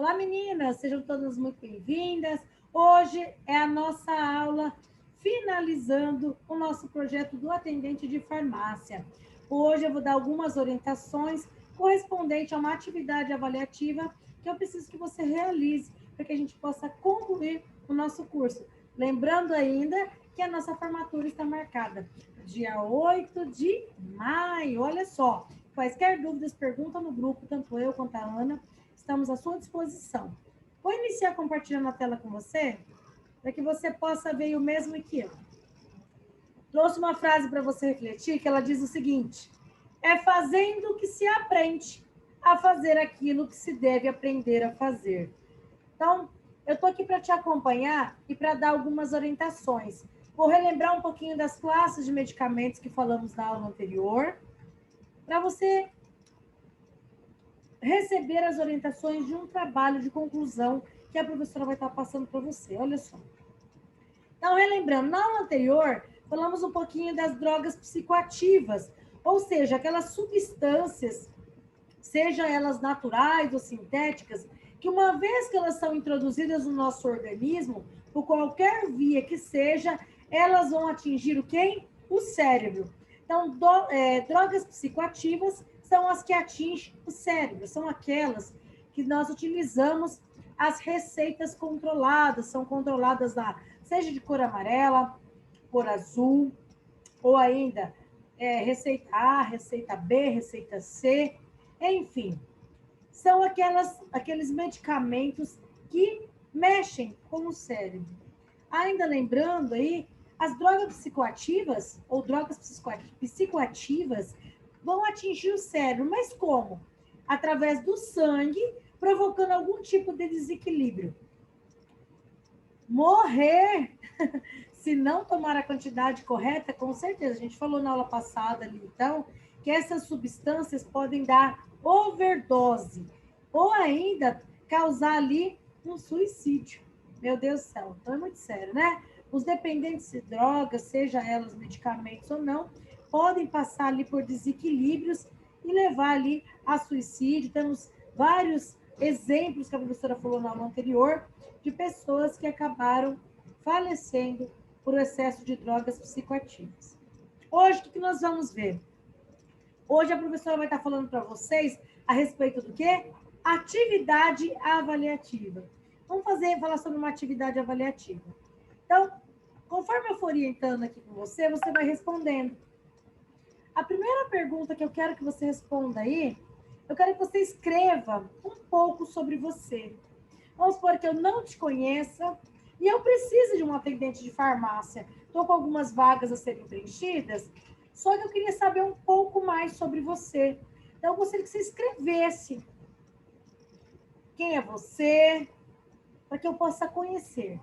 Olá, meninas, sejam todas muito bem-vindas. Hoje é a nossa aula finalizando o nosso projeto do atendente de farmácia. Hoje eu vou dar algumas orientações correspondentes a uma atividade avaliativa que eu preciso que você realize para que a gente possa concluir o nosso curso. Lembrando ainda que a nossa formatura está marcada dia 8 de maio. Olha só, quaisquer dúvidas, pergunta no grupo, tanto eu quanto a Ana. Estamos à sua disposição. Vou iniciar compartilhando a tela com você, para que você possa ver o mesmo que eu. Trouxe uma frase para você refletir, que ela diz o seguinte: é fazendo que se aprende a fazer aquilo que se deve aprender a fazer. Então, eu estou aqui para te acompanhar e para dar algumas orientações. Vou relembrar um pouquinho das classes de medicamentos que falamos na aula anterior, para você receber as orientações de um trabalho de conclusão que a professora vai estar passando para você. Olha só. Então, relembrando, na aula anterior, falamos um pouquinho das drogas psicoativas, ou seja, aquelas substâncias, sejam elas naturais ou sintéticas, que uma vez que elas são introduzidas no nosso organismo, por qualquer via que seja, elas vão atingir o quem? O cérebro. Então, drogas psicoativas são as que atingem o cérebro, são aquelas que nós utilizamos as receitas controladas, são controladas lá, seja de cor amarela, cor azul, ou ainda receita A, receita B, receita C, enfim, são aqueles medicamentos que mexem com o cérebro. Ainda lembrando aí, as drogas psicoativas ou drogas psicoativas vão atingir o cérebro, mas como? Através do sangue, provocando algum tipo de desequilíbrio. Morrer, se não tomar a quantidade correta, com certeza. A gente falou na aula passada ali, então, que essas substâncias podem dar overdose ou ainda causar ali um suicídio. Meu Deus do céu, então é muito sério, né? Os dependentes de drogas, seja elas medicamentos ou não, podem passar ali por desequilíbrios e levar ali a suicídio. Temos vários exemplos que a professora falou na aula anterior de pessoas que acabaram falecendo por excesso de drogas psicoativas. Hoje, o que nós vamos ver? Hoje a professora vai estar falando para vocês a respeito do quê? Atividade avaliativa. Vamos falar sobre uma atividade avaliativa. Então, conforme eu for orientando aqui com você, você vai respondendo. A primeira pergunta que eu quero que você responda aí, eu quero que você escreva um pouco sobre você. Vamos supor que eu não te conheça e eu preciso de um atendente de farmácia. Estou com algumas vagas a serem preenchidas, só que eu queria saber um pouco mais sobre você. Então, eu gostaria que você escrevesse quem é você, para que eu possa conhecer.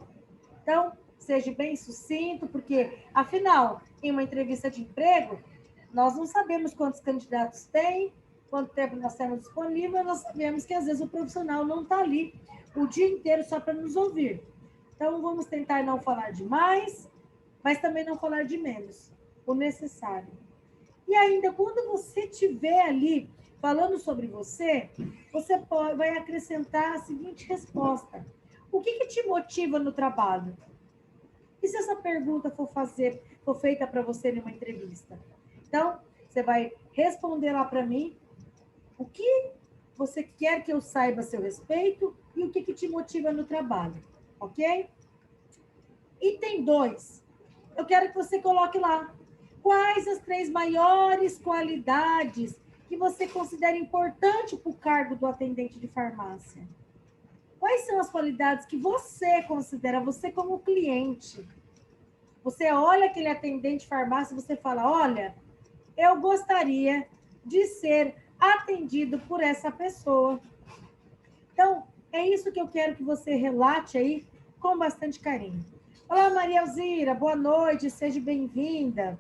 Então, seja bem sucinto, porque, afinal, em uma entrevista de emprego, nós não sabemos quantos candidatos tem, quanto tempo nós temos disponível, nós sabemos que, às vezes, o profissional não está ali o dia inteiro só para nos ouvir. Então, vamos tentar não falar demais, mas também não falar de menos, o necessário. E ainda, quando você estiver ali falando sobre você, você vai acrescentar a seguinte resposta: o que te motiva no trabalho? E se essa pergunta for feita para você em uma entrevista? Então, você vai responder lá para mim o que você quer que eu saiba a seu respeito e o que te motiva no trabalho, ok? Item 2. Eu quero que você coloque lá quais as 3 maiores qualidades que você considera importante para o cargo do atendente de farmácia. Quais são as qualidades que você considera, você como cliente? Você olha aquele atendente de farmácia e você fala, olha, eu gostaria de ser atendido por essa pessoa. Então, é isso que eu quero que você relate aí com bastante carinho. Olá, Maria Alzira, boa noite, seja bem-vinda.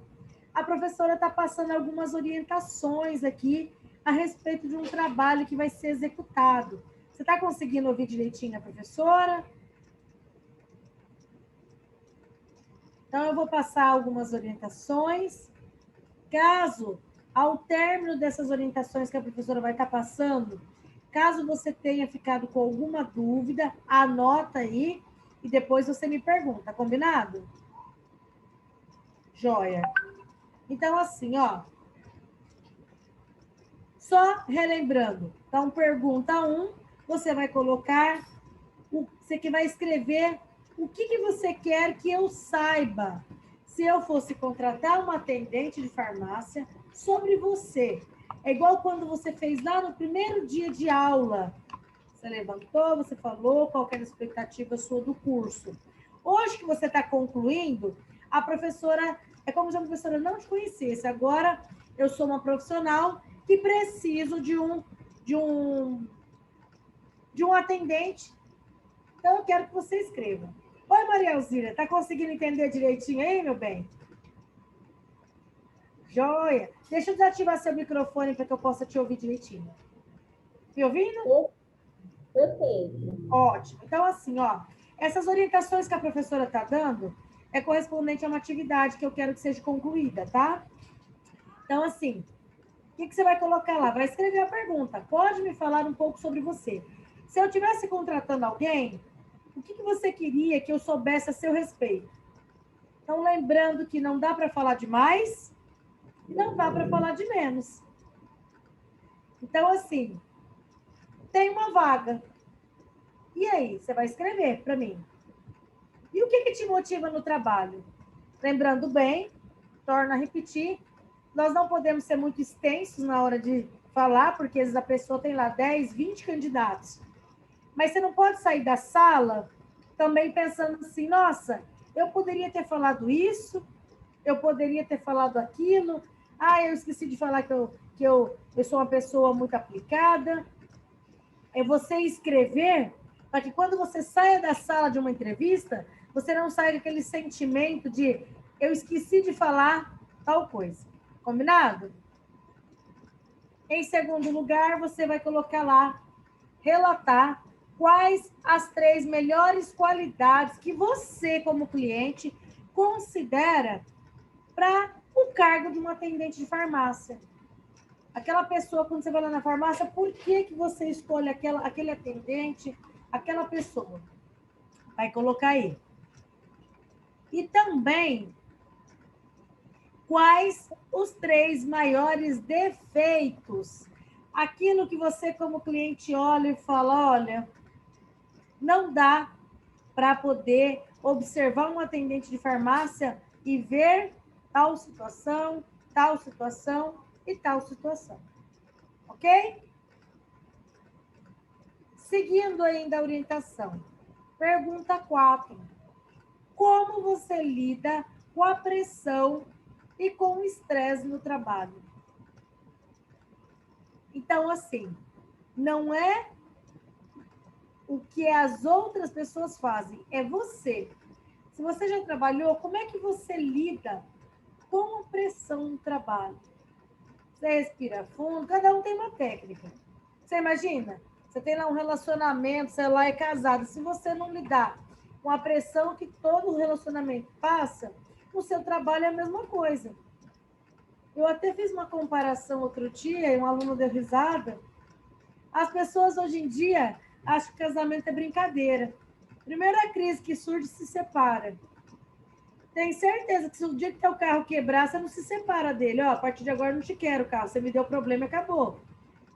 A professora está passando algumas orientações aqui a respeito de um trabalho que vai ser executado. Você está conseguindo ouvir direitinho a professora? Então, eu vou passar algumas orientações. Caso, ao término dessas orientações que a professora vai estar passando, Caso você tenha ficado com alguma dúvida, anota aí e depois você me pergunta, combinado? Joia. Então, assim, ó. Só relembrando. Então, pergunta 1, você vai colocar, você que vai escrever o que você quer que eu saiba. Se eu fosse contratar uma atendente de farmácia sobre você. É igual quando você fez lá no primeiro dia de aula. Você levantou, você falou qual era a expectativa sua do curso. Hoje que você está concluindo, a professora, é como se a professora não te conhecesse. Agora, eu sou uma profissional que preciso de um atendente. Então, eu quero que você escreva. Oi, Maria Alzira, tá conseguindo entender direitinho aí, meu bem? Joia. Deixa eu desativar seu microfone para que eu possa te ouvir direitinho. Me ouvindo? Perfeito. Ótimo. Então, assim, ó, essas orientações que a professora está dando é correspondente a uma atividade que eu quero que seja concluída, tá? Então, assim, o que você vai colocar lá? Vai escrever a pergunta. Pode me falar um pouco sobre você. Se eu estivesse contratando alguém, o que você queria que eu soubesse a seu respeito? Então, lembrando que não dá para falar de mais e não dá para falar de menos. Então, assim, tem uma vaga. E aí, você vai escrever para mim. E o que te motiva no trabalho? Lembrando bem, torna a repetir, nós não podemos ser muito extensos na hora de falar, porque às vezes a pessoa tem lá 10, 20 candidatos. Mas você não pode sair da sala também pensando assim, nossa, eu poderia ter falado isso, eu poderia ter falado aquilo, eu esqueci de falar que eu sou uma pessoa muito aplicada. É você escrever para que quando você saia da sala de uma entrevista, você não saia com aquele sentimento de eu esqueci de falar tal coisa. Combinado? Em segundo lugar, você vai colocar lá, relatar quais as 3 melhores qualidades que você, como cliente, considera para o cargo de um atendente de farmácia. Aquela pessoa, quando você vai lá na farmácia, por que você escolhe aquele atendente, aquela pessoa? Vai colocar aí. E também, quais os 3 maiores defeitos? Aquilo que você, como cliente, olha e fala, olha, não dá para poder observar um atendente de farmácia e ver tal situação e tal situação. Ok? Seguindo ainda a orientação. Pergunta 4. Como você lida com a pressão e com o estresse no trabalho? Então, assim, não é o que as outras pessoas fazem, é você. Se você já trabalhou, como é que você lida com a pressão no trabalho? Você respira fundo, cada um tem uma técnica. Você imagina? Você tem lá um relacionamento, sei lá, é casado. Se você não lidar com a pressão que todo relacionamento passa, o seu trabalho é a mesma coisa. Eu até fiz uma comparação outro dia, e um aluno deu risada. As pessoas hoje em dia acham que casamento é brincadeira. Primeira crise que surge, se separa. Tem certeza que se o dia que teu carro quebrar, você não se separa dele. Ó, a partir de agora eu não te quero carro, você me deu problema e acabou.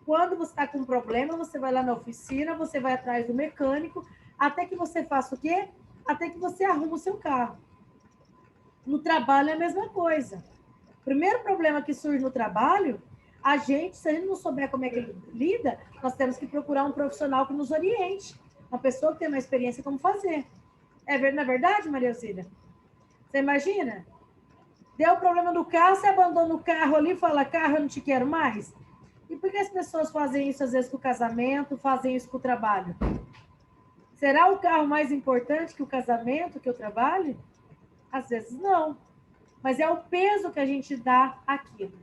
Quando você está com um problema, você vai lá na oficina, você vai atrás do mecânico, até que você faça o quê? Até que você arruma o seu carro. No trabalho é a mesma coisa. O primeiro problema que surge no trabalho, se a gente não souber como é que ele lida, nós temos que procurar um profissional que nos oriente. Uma pessoa que tem uma experiência como fazer. Não é verdade, Maria Alcida? Você imagina? Deu problema no carro, você abandona o carro ali e fala, carro, eu não te quero mais. E por que as pessoas fazem isso, às vezes, com o casamento, fazem isso com o trabalho? Será o carro mais importante que o casamento, que o trabalho? Às vezes, não. Mas é o peso que a gente dá àquilo.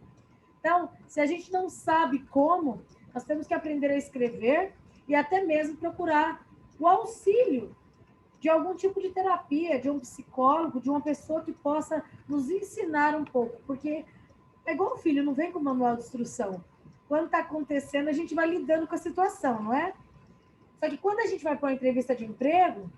Então, se a gente não sabe como, nós temos que aprender a escrever e até mesmo procurar o auxílio de algum tipo de terapia, de um psicólogo, de uma pessoa que possa nos ensinar um pouco. Porque é igual o filho, não vem com manual de instrução. quando está acontecendo, a gente vai lidando com a situação, não é? Só que quando a gente vai para uma entrevista de emprego,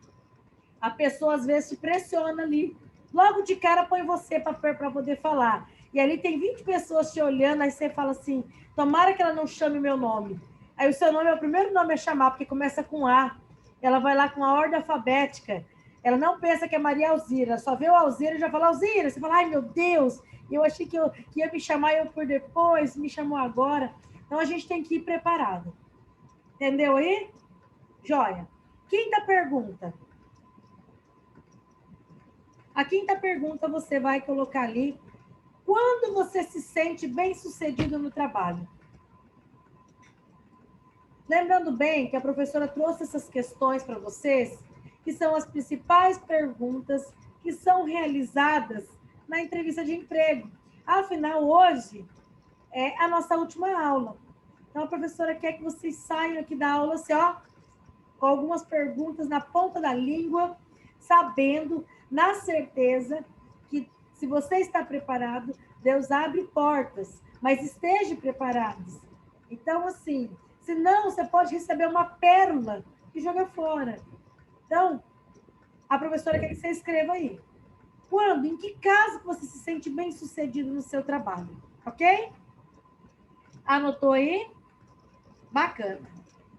a pessoa às vezes te pressiona ali. Logo de cara põe você para poder falar. E ali tem 20 pessoas te olhando, aí você fala assim, tomara que ela não chame meu nome. Aí o seu nome é o primeiro nome a chamar, porque começa com A. Ela vai lá com a ordem alfabética. Ela não pensa que é Maria Alzira, só vê o Alzira e já fala, Alzira. Você fala, ai meu Deus, eu achei que ia me chamar eu por depois, me chamou agora. Então a gente tem que ir preparado. Entendeu aí? Joia. Quinta pergunta. A quinta pergunta você vai colocar ali. Quando você se sente bem-sucedido no trabalho? Lembrando bem que a professora trouxe essas questões para vocês, que são as principais perguntas que são realizadas na entrevista de emprego. Afinal, hoje é a nossa última aula. Então, a professora quer que vocês saiam aqui da aula assim, ó, com algumas perguntas na ponta da língua, sabendo, na certeza, que se você está preparado, Deus abre portas, mas esteja preparado. Então, assim, senão você pode receber uma pérola e jogar fora. Então, a professora quer que você escreva aí. Quando, em que caso você se sente bem-sucedido no seu trabalho? Ok? Anotou aí? Bacana.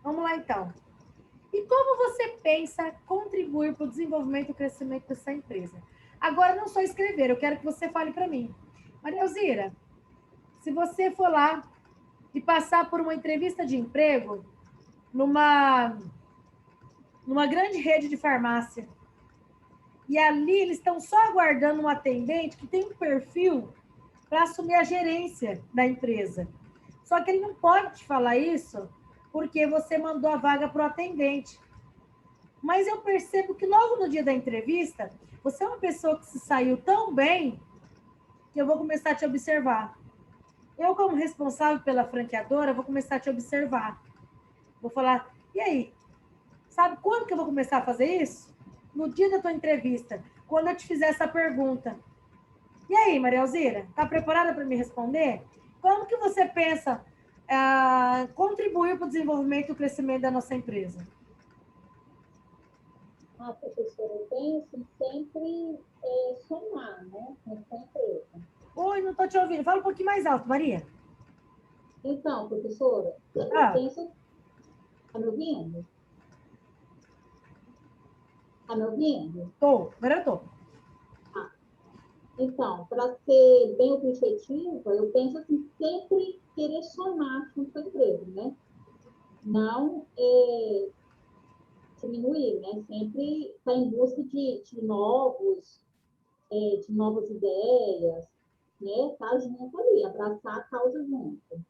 Vamos lá, então. E como você pensa contribuir para o desenvolvimento e crescimento dessa empresa? Agora, não só escrever, eu quero que você fale para mim. Maria Alzira, se você for lá e passar por uma entrevista de emprego numa grande rede de farmácia, e ali eles estão só aguardando um atendente que tem um perfil para assumir a gerência da empresa. Só que ele não pode te falar isso porque você mandou a vaga para o atendente. Mas eu percebo que logo no dia da entrevista, você é uma pessoa que se saiu tão bem que eu vou começar a te observar. Eu, como responsável pela franqueadora, vou começar a te observar. Vou falar, e aí? Sabe quando que eu vou começar a fazer isso? No dia da tua entrevista, quando eu te fizer essa pergunta. E aí, Maria Alzira, está preparada para me responder? Como que você pensa contribuir para o desenvolvimento e o crescimento da nossa empresa? Professora, eu penso em sempre somar, né, com essa empresa. Oi, não estou te ouvindo. Fala um pouquinho mais alto, Maria. Então, professora, eu penso... Está me ouvindo? Está me ouvindo? Estou, agora eu estou. Então, para ser bem objetiva, eu penso assim, sempre querer somar com a empresa, né? Não diminuir, né? Sempre estar em busca de novas ideias, né? Tá junto ali, abraçar a causa junto.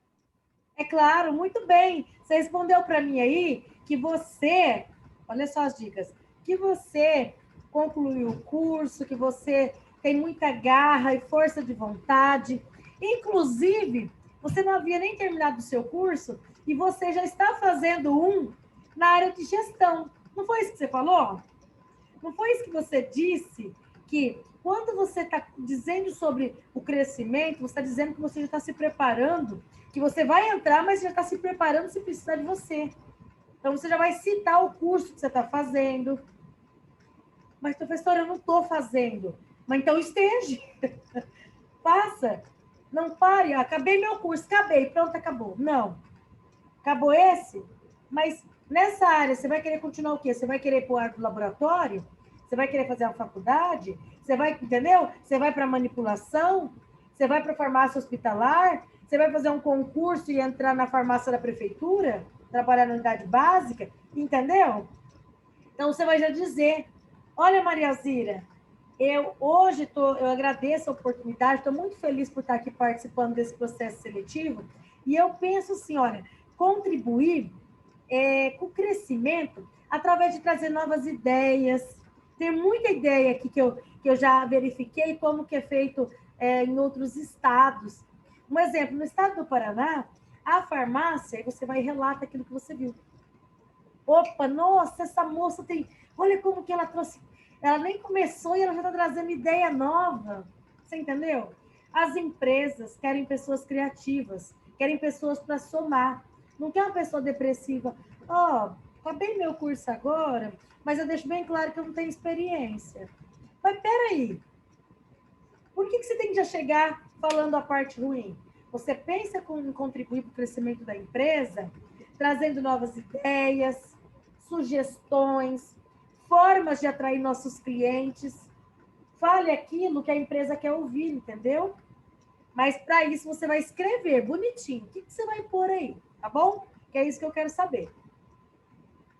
É claro, muito bem. Você respondeu para mim aí que você, olha só as dicas, que você concluiu o curso, que você tem muita garra e força de vontade. Inclusive, você não havia nem terminado o seu curso e você já está fazendo um na área de gestão. Não foi isso que você falou? Não foi isso que você disse? Que quando você está dizendo sobre o crescimento, você está dizendo que você já está se preparando, que você vai entrar, mas já está se preparando se precisar de você. Então, você já vai citar o curso que você está fazendo. Mas, professora, eu não estou fazendo. Mas então esteja. Faça. Não pare. Acabei meu curso. Acabei. Pronto, acabou. Não. Acabou esse? Mas nessa área, você vai querer continuar o quê? Você vai querer ir para o ar do laboratório? Você vai querer fazer a faculdade? Você vai, entendeu? Você vai para manipulação? Você vai para farmácia hospitalar? Você vai fazer um concurso e entrar na farmácia da prefeitura? Trabalhar na unidade básica? Entendeu? Então, você vai já dizer, olha, Maria Alzira, eu agradeço a oportunidade, estou muito feliz por estar aqui participando desse processo seletivo, e eu penso assim, olha, contribuir com o crescimento através de trazer novas ideias. Tem muita ideia aqui que eu já verifiquei como que é feito em outros estados. Um exemplo, no estado do Paraná, a farmácia, aí você vai e relata aquilo que você viu. Opa, nossa, essa moça tem... Olha como que ela trouxe... Ela nem começou e ela já está trazendo ideia nova. Você entendeu? As empresas querem pessoas criativas, querem pessoas para somar. Não quer uma pessoa depressiva. Ó, acabei meu curso agora, mas eu deixo bem claro que eu não tenho experiência. Mas peraí, por que você tem que já chegar falando a parte ruim? Você pensa em contribuir para o crescimento da empresa, trazendo novas ideias, sugestões, formas de atrair nossos clientes. Fale aquilo que a empresa quer ouvir, entendeu? Mas para isso você vai escrever bonitinho. O que você vai pôr aí, tá bom? Que é isso que eu quero saber.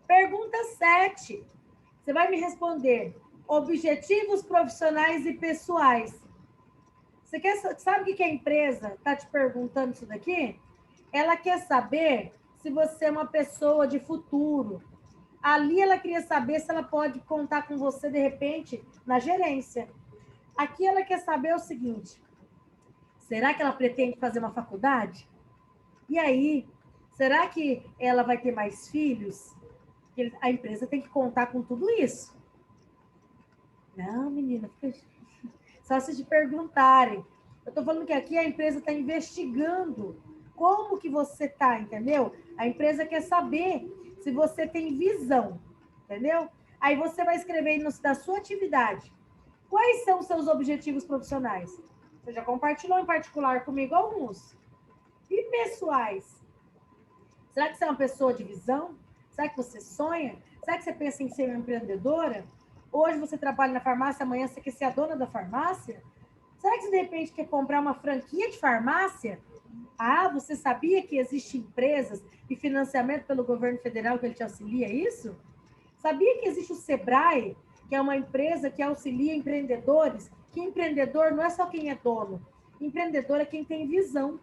Pergunta 7. Você vai me responder objetivos profissionais e pessoais. Você sabe o que a empresa está te perguntando isso daqui? Ela quer saber se você é uma pessoa de futuro. Ali ela queria saber se ela pode contar com você, de repente, na gerência. Aqui ela quer saber o seguinte: será que ela pretende fazer uma faculdade? E aí, será que ela vai ter mais filhos? A empresa tem que contar com tudo isso. Não, menina, só se te perguntarem. Eu estou falando que aqui a empresa está investigando como que você está, entendeu? A empresa quer saber se você tem visão, entendeu? Aí você vai escrever na sua atividade. Quais são os seus objetivos profissionais? Você já compartilhou em particular comigo alguns. E pessoais? Será que você é uma pessoa de visão? Será que você sonha? Será que você pensa em ser uma empreendedora? Hoje você trabalha na farmácia, amanhã você quer ser a dona da farmácia? Será que você, de repente, quer comprar uma franquia de farmácia? Ah, você sabia que existem empresas e financiamento pelo governo federal que ele te auxilia isso? Sabia que existe o Sebrae, que é uma empresa que auxilia empreendedores? Que empreendedor não é só quem é dono. Empreendedor é quem tem visão.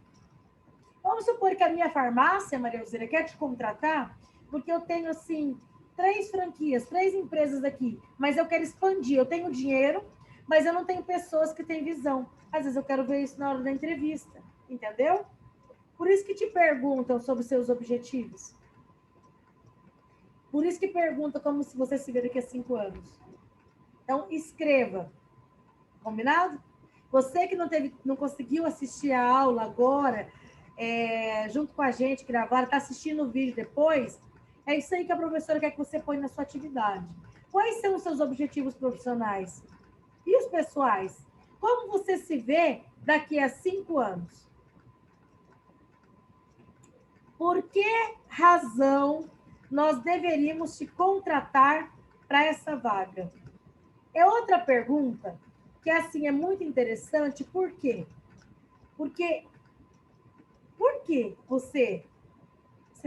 Vamos supor que a minha farmácia, Maria Elzira, quer te contratar, porque eu tenho, assim, 3 franquias, 3 empresas aqui, mas eu quero expandir. Eu tenho dinheiro, mas eu não tenho pessoas que têm visão. Às vezes eu quero ver isso na hora da entrevista, entendeu? Por isso que te perguntam sobre seus objetivos. Por isso que perguntam como se você se vê daqui a 5 anos. Então, escreva. Combinado? Você que não conseguiu assistir a aula agora, junto com a gente, gravar, está assistindo o vídeo depois, é isso aí que a professora quer que você põe na sua atividade. Quais são os seus objetivos profissionais? E os pessoais? Como você se vê daqui a 5 anos? Por que razão nós deveríamos te contratar para essa vaga? É outra pergunta que, assim, é muito interessante. Por quê? Porque por que você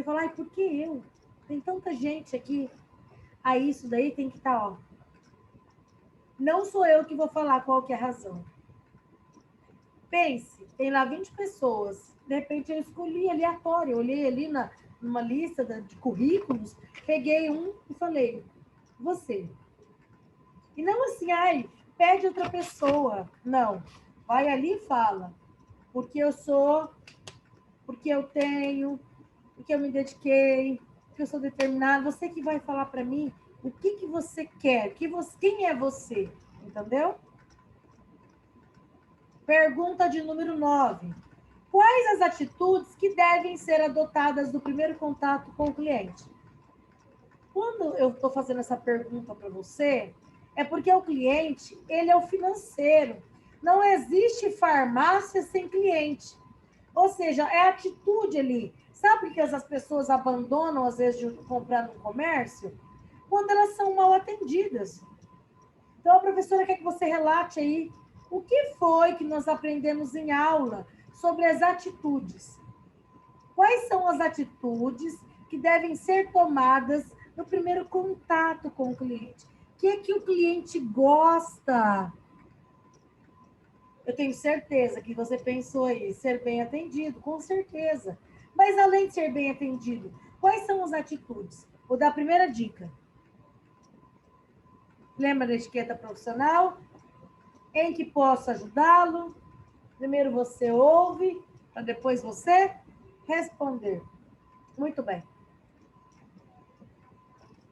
fala, por que eu? Tem tanta gente aqui. Aí isso daí tem que estar, ó. Não sou eu que vou falar qual que é a razão. Pense, tem lá 20 pessoas. De repente eu escolhi aleatório, eu olhei ali numa lista de currículos, peguei um e falei, você. E não assim, pede outra pessoa. Não. Vai ali e fala. Porque eu sou, porque eu tenho, porque eu me dediquei, porque eu sou determinada. Você que vai falar para mim o que você quer, quem é você, entendeu? Pergunta de número 9. Quais as atitudes que devem ser adotadas no primeiro contato com o cliente? Quando eu estou fazendo essa pergunta para você, é porque o cliente, ele é o financeiro. Não existe farmácia sem cliente. Ou seja, é a atitude ali. Sabe que as pessoas abandonam, às vezes, de comprar no comércio? Quando elas são mal atendidas. Então, a professora quer que você relate aí o que foi que nós aprendemos em aula sobre as atitudes. Quais são as atitudes que devem ser tomadas no primeiro contato com o cliente? O que é que o cliente gosta? Eu tenho certeza que você pensou aí, ser bem atendido, com certeza. Mas além de ser bem atendido, quais são as atitudes? Vou dar a primeira dica. Lembra da etiqueta profissional? Em que posso ajudá-lo? Primeiro você ouve, para depois você responder. Muito bem.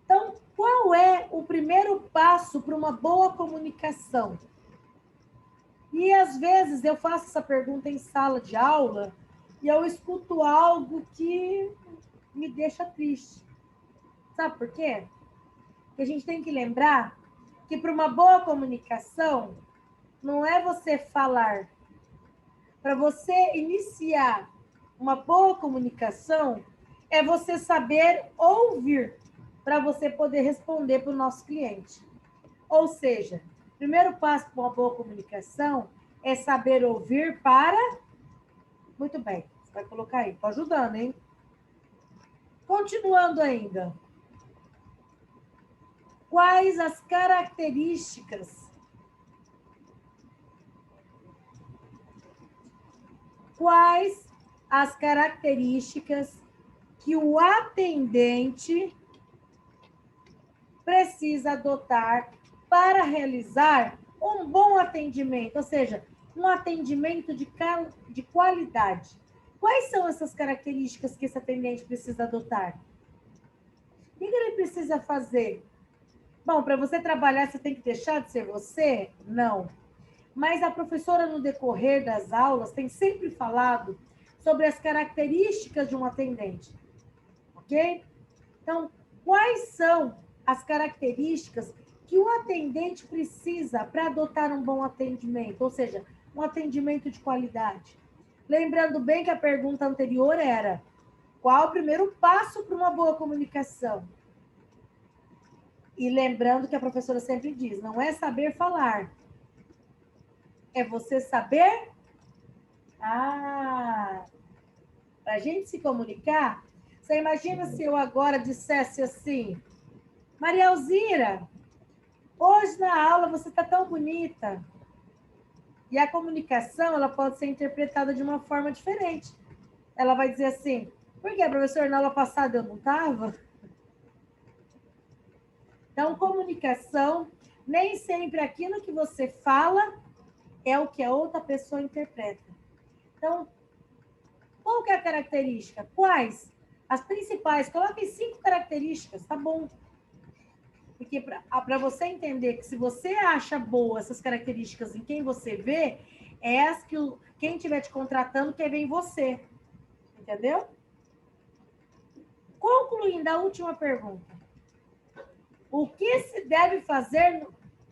Então, qual é o primeiro passo para uma boa comunicação? E, às vezes, eu faço essa pergunta em sala de aula e eu escuto algo que me deixa triste. Sabe por quê? Porque a gente tem que lembrar que para uma boa comunicação, não é você falar. Para você iniciar uma boa comunicação, é você saber ouvir, para você poder responder para o nosso cliente. Ou seja, o primeiro passo para uma boa comunicação é saber ouvir para... Muito bem, você vai colocar aí, estou ajudando, hein? Continuando ainda. Quais as características que o atendente precisa adotar para realizar um bom atendimento, ou seja, um atendimento de qualidade? Quais são essas características que esse atendente precisa adotar? O que ele precisa fazer? Bom, para você trabalhar, você tem que deixar de ser você? Não. Mas a professora, no decorrer das aulas, tem sempre falado sobre as características de um atendente. Ok? Então, quais são as características que o atendente precisa para adotar um bom atendimento? Ou seja, um atendimento de qualidade. Lembrando bem que a pergunta anterior era: qual o primeiro passo para uma boa comunicação? E lembrando que a professora sempre diz, não é saber falar, é você saber... para a gente se comunicar, você imagina se eu agora dissesse assim: Maria Alzira, hoje na aula você está tão bonita. E a comunicação, ela pode ser interpretada de uma forma diferente. Ela vai dizer assim: por que, professor, na aula passada eu não estava? Então, comunicação, nem sempre aquilo que você fala é o que a outra pessoa interpreta. Então, qual que é a característica? Quais? As principais. Coloque 5 características, tá bom. Porque para você entender que se você acha boa essas características em quem você vê, é as que quem estiver te contratando quer ver em você. Entendeu? Concluindo a última pergunta. O que se deve fazer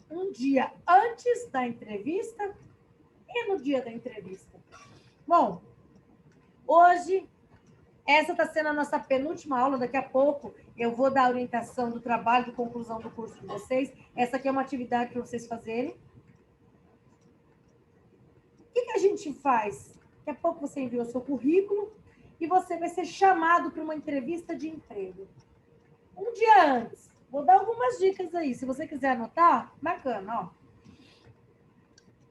um dia antes da entrevista e no dia da entrevista? Bom, hoje, essa está sendo a nossa penúltima aula. Daqui a pouco eu vou dar a orientação do trabalho de conclusão do curso de vocês. Essa aqui é uma atividade para vocês fazerem. O que a gente faz? Daqui a pouco você envia o seu currículo e você vai ser chamado para uma entrevista de emprego. Um dia antes. Vou dar algumas dicas aí. Se você quiser anotar, bacana,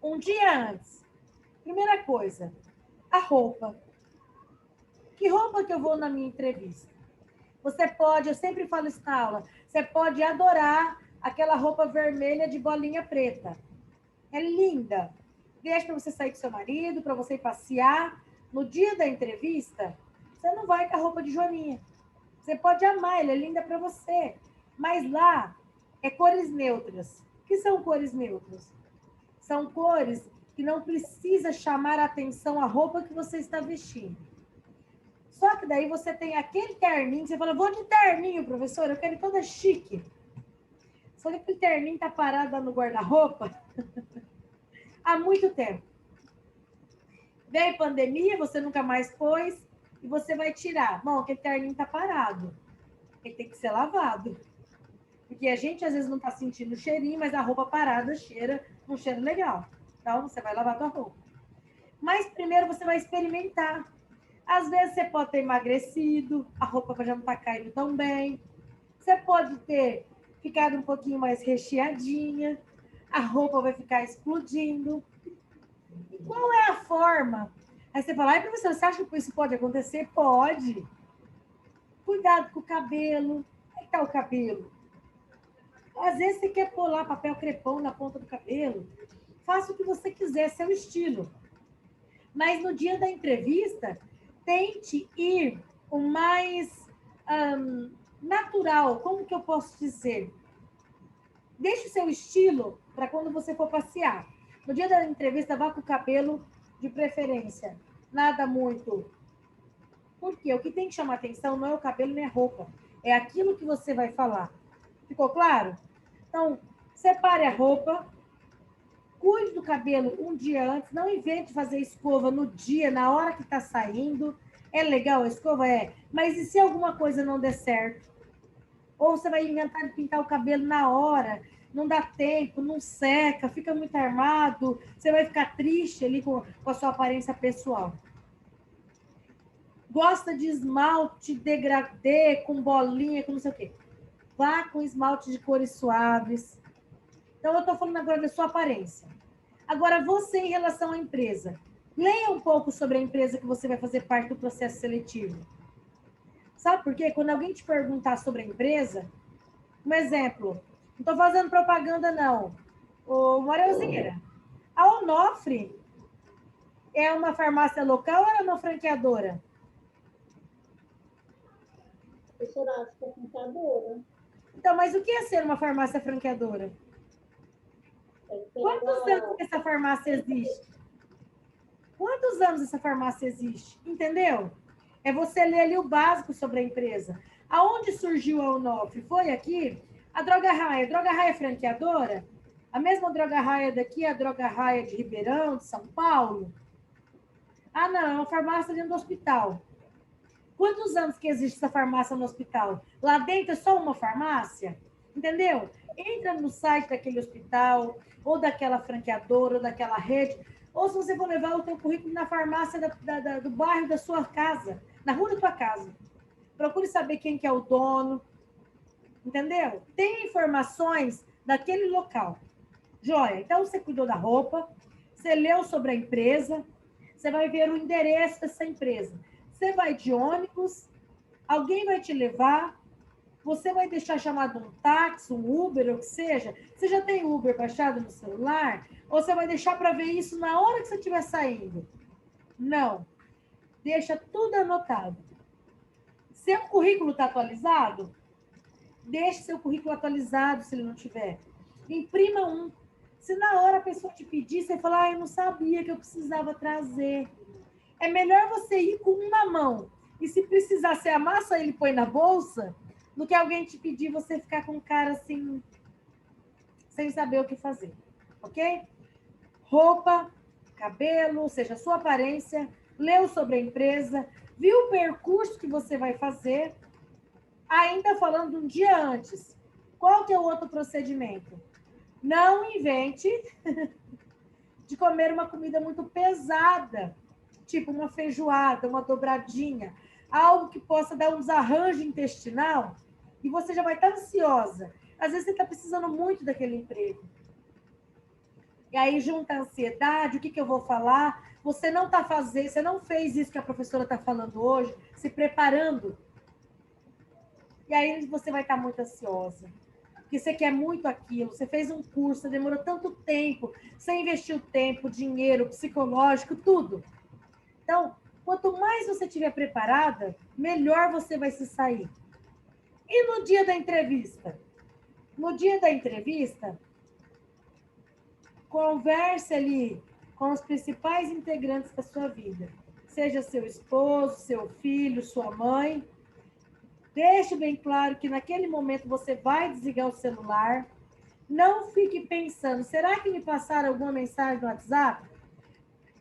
ó. Um dia antes. Primeira coisa, a roupa. Que roupa que eu vou na minha entrevista? Você pode, eu sempre falo isso na aula, você pode adorar aquela roupa vermelha de bolinha preta. É linda. Deixa para você sair com seu marido, para você ir passear. No dia da entrevista, você não vai com a roupa de Joaninha. Você pode amar, ela é linda para você. Mas lá é cores neutras. O que são cores neutras? São cores que não precisa chamar a atenção a roupa que você está vestindo. Só que daí você tem aquele terninho, você fala, vou de terninho, professora, eu quero ir toda chique. Só que aquele terninho está parado no guarda-roupa há muito tempo. Veio pandemia, você nunca mais pôs, e você vai tirar. Bom, aquele terninho está parado. Ele tem que ser lavado. Porque a gente, às vezes, não está sentindo o cheirinho, mas a roupa parada cheira um cheiro legal. Então, você vai lavar a tua roupa. Mas, primeiro, você vai experimentar. Às vezes, você pode ter emagrecido, a roupa já não está caindo tão bem. Você pode ter ficado um pouquinho mais recheadinha, a roupa vai ficar explodindo. E qual é a forma? Aí você fala, ai, professor, você acha que isso pode acontecer? Pode. Cuidado com o cabelo. Como é que tá o cabelo? Às vezes você quer pôr lá papel crepom na ponta do cabelo. Faça o que você quiser, seu estilo. Mas no dia da entrevista, tente ir o mais natural. Como que eu posso dizer? Deixe o seu estilo para quando você for passear. No dia da entrevista, vá com o cabelo de preferência. Nada muito Porque o que tem que chamar atenção não é o cabelo nem a roupa. É aquilo que você vai falar. Ficou claro? Então, separe a roupa, cuide do cabelo um dia antes, não invente fazer escova no dia, na hora que está saindo. É legal a escova? É. Mas e se alguma coisa não der certo? Ou você vai inventar de pintar o cabelo na hora, não dá tempo, não seca, fica muito armado, você vai ficar triste ali com a sua aparência pessoal. Gosta de esmalte degradê, com bolinha, com não sei o quê. Vá com esmalte de cores suaves. Então, eu estou falando agora da sua aparência. Agora, você em relação à empresa. Leia um pouco sobre a empresa que você vai fazer parte do processo seletivo. Sabe por quê? Quando alguém te perguntar sobre a empresa, um exemplo, não estou fazendo propaganda, não. Ô, Morelzinha, a Onofre é uma farmácia local ou é uma franqueadora? Eu acho que é franqueadora. Então, mas o que é ser uma farmácia franqueadora? Quantos anos que essa farmácia existe? Quantos anos essa farmácia existe? Entendeu? É você ler ali o básico sobre a empresa. Aonde surgiu a Onofre? Foi aqui? A Droga Raia. A Droga Raia é franqueadora? A mesma Droga Raia daqui é a Droga Raia de Ribeirão, de São Paulo? Ah, não, é uma farmácia dentro do hospital. Quantos anos que existe essa farmácia no hospital? Lá dentro é só uma farmácia? Entendeu? Entra no site daquele hospital, ou daquela franqueadora, ou daquela rede, ou se você for levar o teu currículo na farmácia do bairro da sua casa, na rua da tua casa. Procure saber quem que é o dono, entendeu? Tem informações daquele local. Joia, então você cuidou da roupa, você leu sobre a empresa, você vai ver o endereço dessa empresa. Você vai de ônibus, alguém vai te levar, você vai deixar chamado um táxi, um Uber, ou o que seja. Você já tem Uber baixado no celular? Ou você vai deixar para ver isso na hora que você estiver saindo? Não. Deixa tudo anotado. Seu currículo está atualizado? Deixe seu currículo atualizado, se ele não tiver. Imprima um. Se na hora a pessoa te pedir, você falar, eu não sabia que eu precisava trazer. É melhor você ir com um na mão. E se precisar, você amassa ele e põe na bolsa, do que alguém te pedir você ficar com cara assim, sem saber o que fazer. Ok? Roupa, cabelo, ou seja, sua aparência, leu sobre a empresa, viu o percurso que você vai fazer, ainda falando um dia antes. Qual que é o outro procedimento? Não invente de comer uma comida muito pesada, tipo uma feijoada, uma dobradinha, algo que possa dar um desarranjo intestinal, e você já vai estar ansiosa. Às vezes você está precisando muito daquele emprego. E aí junta a ansiedade, o que eu vou falar? Você não está fazendo, você não fez isso que a professora está falando hoje, se preparando. E aí você vai estar muito ansiosa. Porque você quer muito aquilo, você fez um curso, você demorou tanto tempo, você investiu tempo, dinheiro, psicológico, tudo. Então, quanto mais você estiver preparada, melhor você vai se sair. E no dia da entrevista? No dia da entrevista, converse ali com os principais integrantes da sua vida. Seja seu esposo, seu filho, sua mãe. Deixe bem claro que naquele momento você vai desligar o celular. Não fique pensando, será que me passaram alguma mensagem no WhatsApp?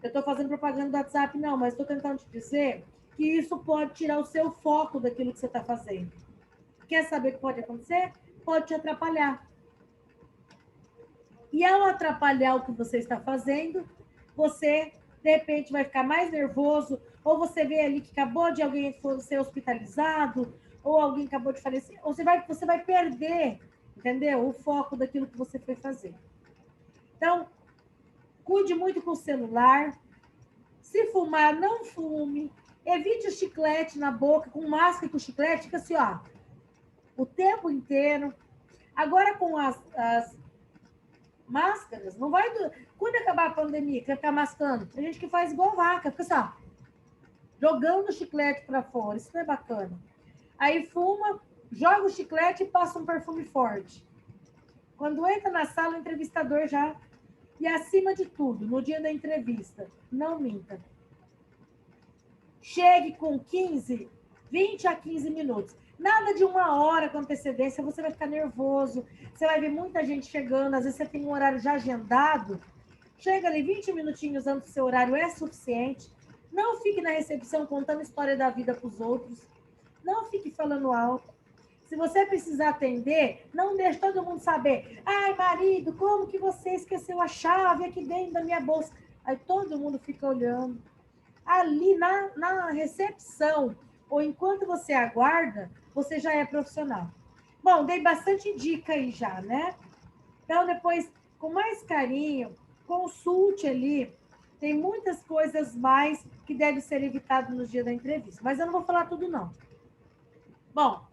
Eu estou fazendo propaganda do WhatsApp, não, mas estou tentando te dizer que isso pode tirar o seu foco daquilo que você está fazendo. Quer saber o que pode acontecer? Pode te atrapalhar. E ao atrapalhar o que você está fazendo, você, de repente, vai ficar mais nervoso, ou você vê ali que acabou de alguém ser hospitalizado, ou alguém acabou de falecer, ou você vai perder, entendeu? O foco daquilo que você foi fazer. Então, cuide muito com o celular. Se fumar, não fume. Evite o chiclete na boca, com máscara e com chiclete, fica assim, ó, o tempo inteiro. Agora, com as máscaras, não vai... Quando acabar a pandemia, que vai ficar mascando, a gente que faz igual vaca, fica assim, ó, jogando o chiclete para fora. Isso não é bacana. Aí fuma, joga o chiclete e passa um perfume forte. Quando entra na sala, o entrevistador já... E acima de tudo, no dia da entrevista, não minta. Chegue com 20 a 15 minutos. Nada de 1 hora com antecedência, você vai ficar nervoso, você vai ver muita gente chegando, às vezes você tem um horário já agendado, chega ali 20 minutinhos antes do seu horário, é suficiente. Não fique na recepção contando história da vida para os outros. Não fique falando alto. Se você precisar atender, não deixe todo mundo saber. Ai, marido, como que você esqueceu a chave aqui dentro da minha bolsa? Aí todo mundo fica olhando. Ali na recepção, ou enquanto você aguarda, você já é profissional. Bom, dei bastante dica aí já, né? Então, depois, com mais carinho, consulte ali. Tem muitas coisas mais que devem ser evitadas no dia da entrevista. Mas eu não vou falar tudo, não. Bom,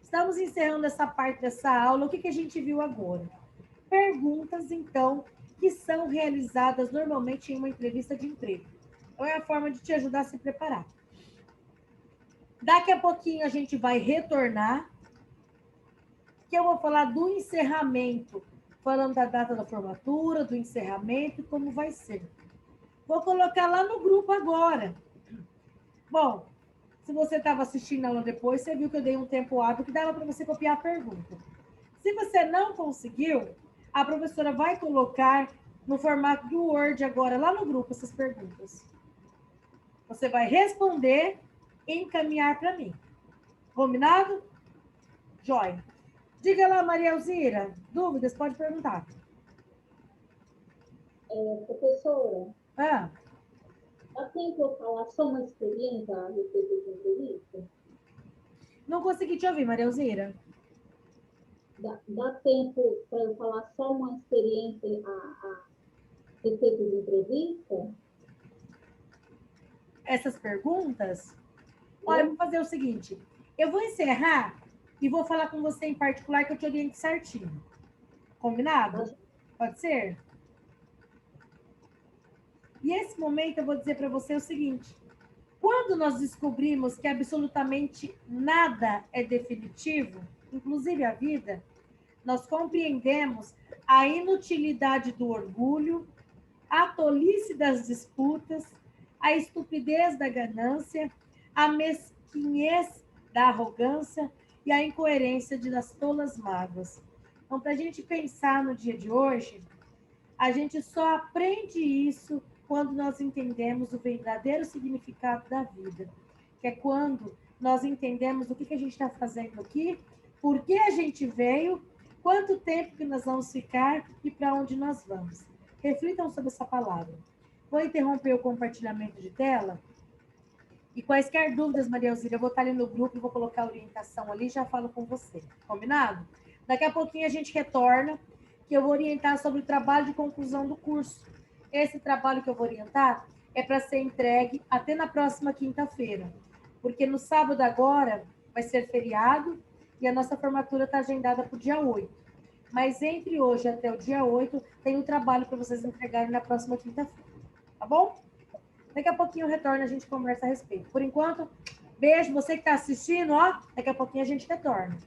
estamos encerrando essa parte dessa aula. O que a gente viu agora? Perguntas, então, que são realizadas normalmente em uma entrevista de emprego. Então, é a forma de te ajudar a se preparar. Daqui a pouquinho a gente vai retornar, que eu vou falar do encerramento, falando da data da formatura, do encerramento e como vai ser. Vou colocar lá no grupo agora. Bom, se você estava assistindo a aula depois, você viu que eu dei um tempo hábil que dava para você copiar a pergunta. Se você não conseguiu, a professora vai colocar no formato do Word agora, lá no grupo, essas perguntas. Você vai responder e encaminhar para mim. Combinado? Joia. Diga lá, Maria Elzira. Dúvidas? Pode perguntar. Professora, Ah, dá tempo eu falar só uma experiência a respeito de entrevista? não consegui te ouvir, Maria Elzira. Dá tempo para eu falar só uma experiência a respeito de entrevista? Essas perguntas? Olha, eu vou fazer o seguinte. Eu vou encerrar e vou falar com você em particular que eu te oriento certinho. Combinado? Pode ser? E esse momento eu vou dizer para você o seguinte. Quando nós descobrimos que absolutamente nada é definitivo, inclusive a vida, nós compreendemos a inutilidade do orgulho, a tolice das disputas, a estupidez da ganância, a mesquinhez da arrogância e a incoerência das tolas mágoas. Então, para a gente pensar no dia de hoje, a gente só aprende isso quando nós entendemos o verdadeiro significado da vida, que é quando nós entendemos o que a gente está fazendo aqui, por que a gente veio, quanto tempo que nós vamos ficar e para onde nós vamos. Reflitam sobre essa palavra. Vou interromper o compartilhamento de tela. E quaisquer dúvidas, Maria Elzira, eu vou estar ali no grupo e vou colocar a orientação ali e já falo com você. Combinado? Daqui a pouquinho a gente retorna, que eu vou orientar sobre o trabalho de conclusão do curso. Esse trabalho que eu vou orientar é para ser entregue até na próxima quinta-feira, porque no sábado agora vai ser feriado e a nossa formatura está agendada para o dia 8. Mas entre hoje até o dia 8, tem um trabalho para vocês entregarem na próxima quinta-feira. Tá bom? Daqui a pouquinho eu retorno e a gente conversa a respeito. Por enquanto, beijo. Você que está assistindo, ó, daqui a pouquinho a gente retorna.